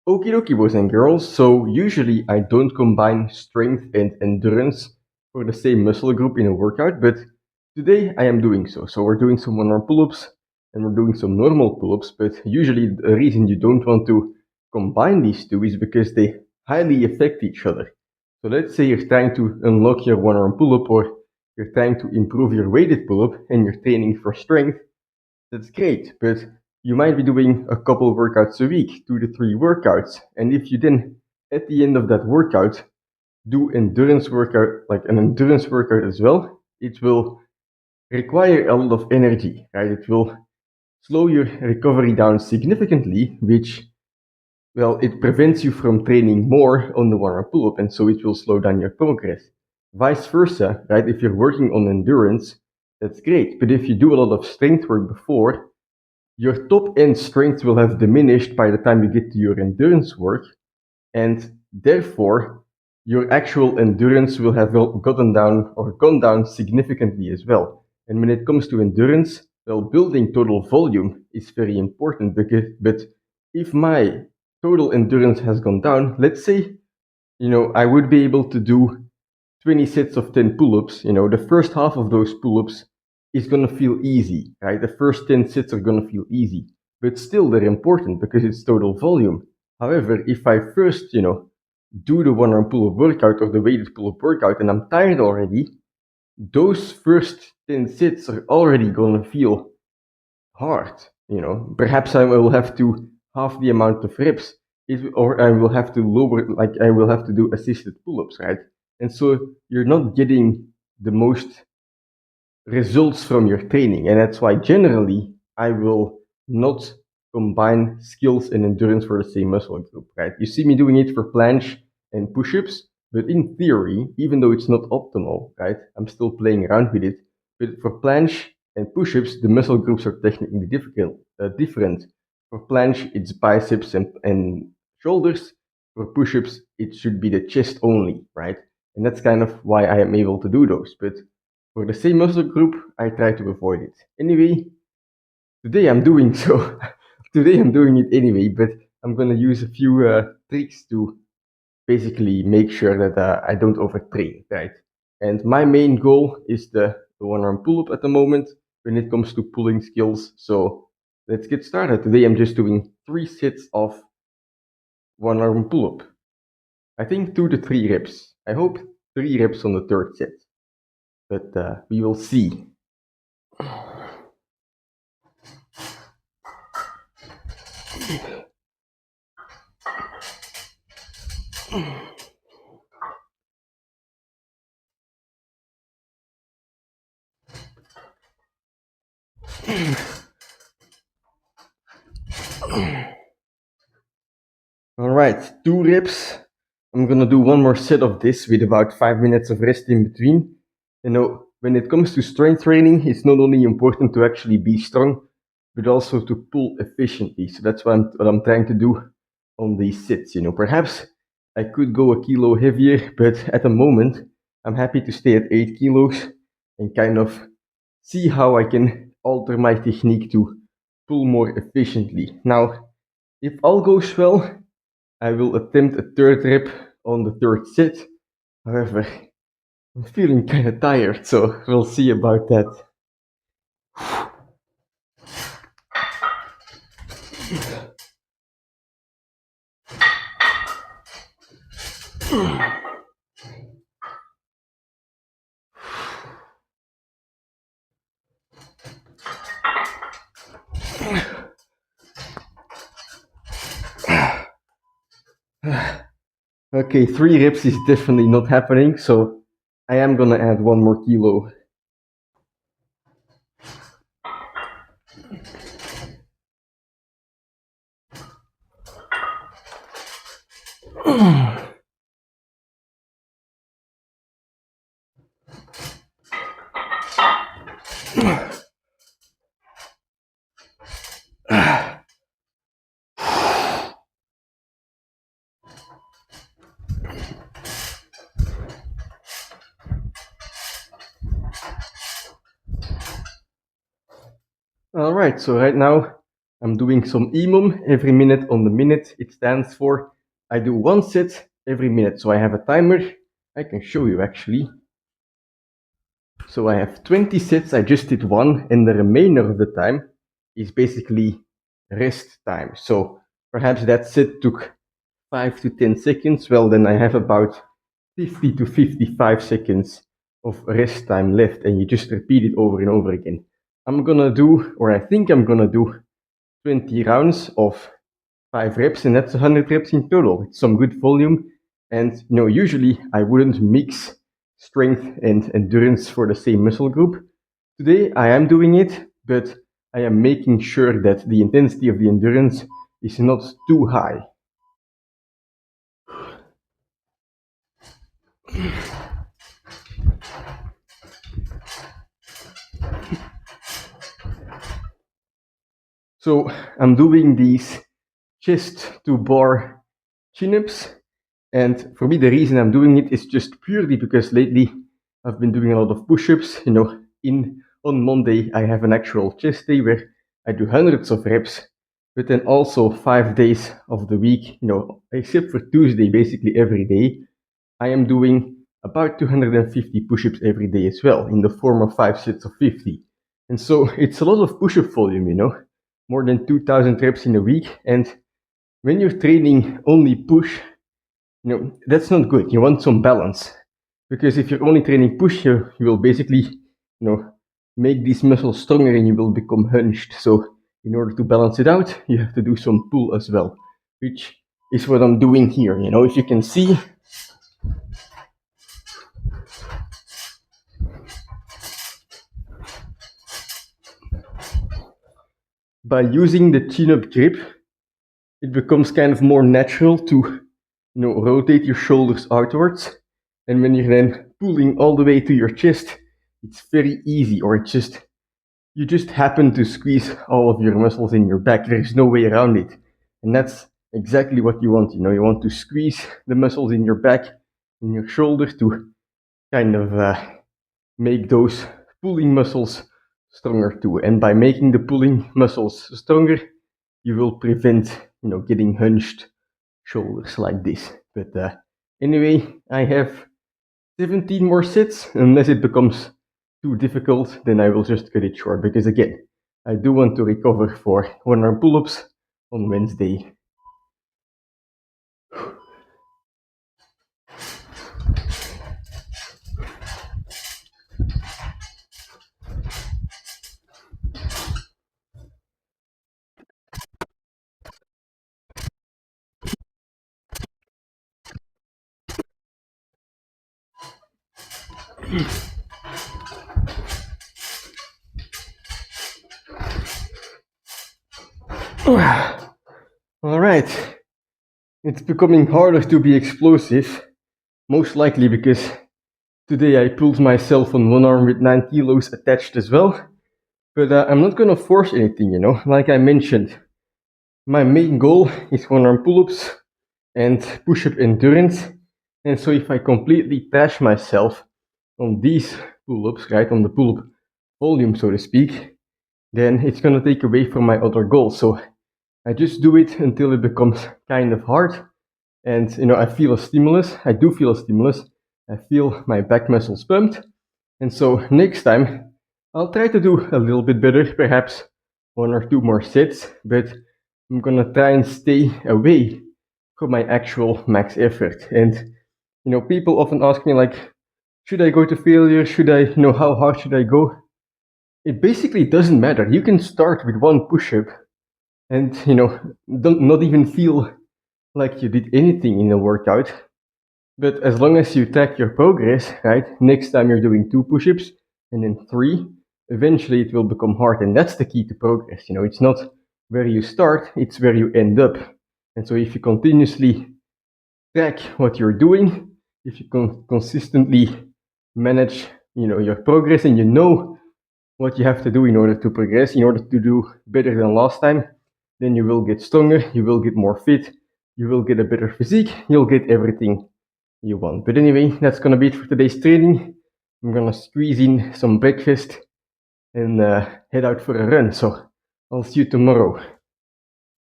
Okie dokie, boys and girls. So usually I don't combine strength and endurance for the same muscle group in a workout, but today I am doing so. So we're doing some one-arm pull-ups and we're doing some normal pull-ups, but usually the reason you don't want to combine these two is because they highly affect each other. So let's say you're trying to unlock your one-arm pull-up or you're trying to improve your weighted pull-up and you're training for strength. That's great, but you might be doing a couple workouts a week, 2 to 3 workouts. And if you then, at the end of that workout, do endurance workout, like an endurance workout as well, it will require a lot of energy, right? It will slow your recovery down significantly, which, well, it prevents you from training more on the one-arm pull-up, and so it will slow down your progress. Vice versa, right? If you're working on endurance, that's great. But if you do a lot of strength work before, your top end strength will have diminished by the time you get to your endurance work, and therefore your actual endurance will have gotten down or gone down significantly as well. And when it comes to endurance, well, building total volume is very important but if my total endurance has gone down, let's say, I would be able to do 20 sets of 10 pull-ups, the first half of those pull-ups is going to feel easy, right? The first 10 sets are going to feel easy, but still they're important because it's total volume. However, if I first, do the one-arm pull-up workout or the weighted pull-up workout and I'm tired already, those first 10 sets are already going to feel hard. Perhaps I will have to half the amount of reps, or I will have to lower, like I will have to do assisted pull-ups, right? And so you're not getting the most results from your training, and that's why generally I will not combine skills and endurance for the same muscle group, right? You see me doing it for planche and push-ups, but in theory, even though it's not optimal, right, I'm still playing around with it. But for planche and push-ups, the muscle groups are technically different. For planche, it's biceps and shoulders. For push-ups, it should be the chest only, right? And that's kind of why I am able to do those. But for the same muscle group, I try to avoid it. Anyway, today I'm doing so. Today I'm doing it anyway, but I'm gonna use a few tricks to basically make sure that I don't overtrain, right? And my main goal is the one-arm pull-up at the moment when it comes to pulling skills. So let's get started. Today I'm just doing 3 sets of one-arm pull-up. I think 2 to 3 reps. I hope 3 reps on the third set, but we will see. All right, 2 reps. I'm gonna do one more set of this with about 5 minutes of rest in between. When it comes to strength training, it's not only important to actually be strong, but also to pull efficiently. So that's what I'm trying to do on these sets. Perhaps I could go a kilo heavier, but at the moment, I'm happy to stay at 8 kilos and kind of see how I can alter my technique to pull more efficiently. Now, if all goes well, I will attempt a third rep on the third set. However, I'm feeling kind of tired, so we'll see about that. Okay, 3 reps is definitely not happening, so I am gonna add 1 more kilo. All right, so right now I'm doing some EMOM every minute on the minute. It stands for I do 1 set every minute. So I have a timer. I can show you actually. So I have 20 sets, I just did one, and the remainder of the time is basically rest time. So perhaps that set took 5 to 10 seconds. Well, then I have about 50 to 55 seconds of rest time left, and you just repeat it over and over again. I'm gonna do, or I think I'm gonna do 20 rounds of 5 reps, and that's 100 reps in total. It's some good volume, and usually I wouldn't mix strength and endurance for the same muscle group. Today I am doing it, but I am making sure that the intensity of the endurance is not too high. So I'm doing these chest to bar chin-ups, and for me the reason I'm doing it is just purely because lately I've been doing a lot of push-ups. On Monday I have an actual chest day where I do hundreds of reps, but then also 5 days of the week, except for Tuesday, basically every day, I am doing about 250 push-ups every day as well, in the form of 5 sets of 50. And so it's a lot of push-up volume, more than 2,000 reps in a week. And when you're training only push, that's not good. You want some balance, because if you're only training push, you will basically, make these muscles stronger and you will become hunched. So in order to balance it out, you have to do some pull as well, which is what I'm doing here. If you can see, by using the chin-up grip, it becomes kind of more natural to, rotate your shoulders outwards. And when you're then pulling all the way to your chest, it's very easy, or you just happen to squeeze all of your muscles in your back. There's no way around it. And that's exactly what you want. You want to squeeze the muscles in your back, in your shoulders, to kind of make those pulling muscles stronger too. And by making the pulling muscles stronger, you will prevent, getting hunched shoulders like this. But anyway, I have 17 more sets. Unless it becomes too difficult, then I will just cut it short, because again, I do want to recover for 1 arm pull-ups on Wednesday. All right, it's becoming harder to be explosive, most likely because today I pulled myself on 1 arm with 9 kilos attached as well. But I'm not gonna force anything, like I mentioned. My main goal is 1 arm pull-ups and push-up endurance. And so if I completely trash myself on these pull-ups, right, on the pull-up volume, so to speak, then it's gonna take away from my other goals. So I just do it until it becomes kind of hard. And, I feel a stimulus. I do feel a stimulus. I feel my back muscles pumped. And so next time, I'll try to do a little bit better, perhaps 1 or 2 more sets, but I'm gonna try and stay away from my actual max effort. And, people often ask me, like, should I go to failure? Should I, how hard should I go? It basically doesn't matter. You can start with 1 push-up and, not even feel like you did anything in a workout. But as long as you track your progress, right, next time you're doing 2 push-ups and then 3, eventually it will become hard. And that's the key to progress. It's not where you start, it's where you end up. And so if you continuously track what you're doing, if you consistently manage, your progress, and you know what you have to do in order to progress, in order to do better than last time, then you will get stronger, you will get more fit, you will get a better physique, you'll get everything you want. But anyway, that's gonna be it for today's training. I'm gonna squeeze in some breakfast and head out for a run. So I'll see you tomorrow.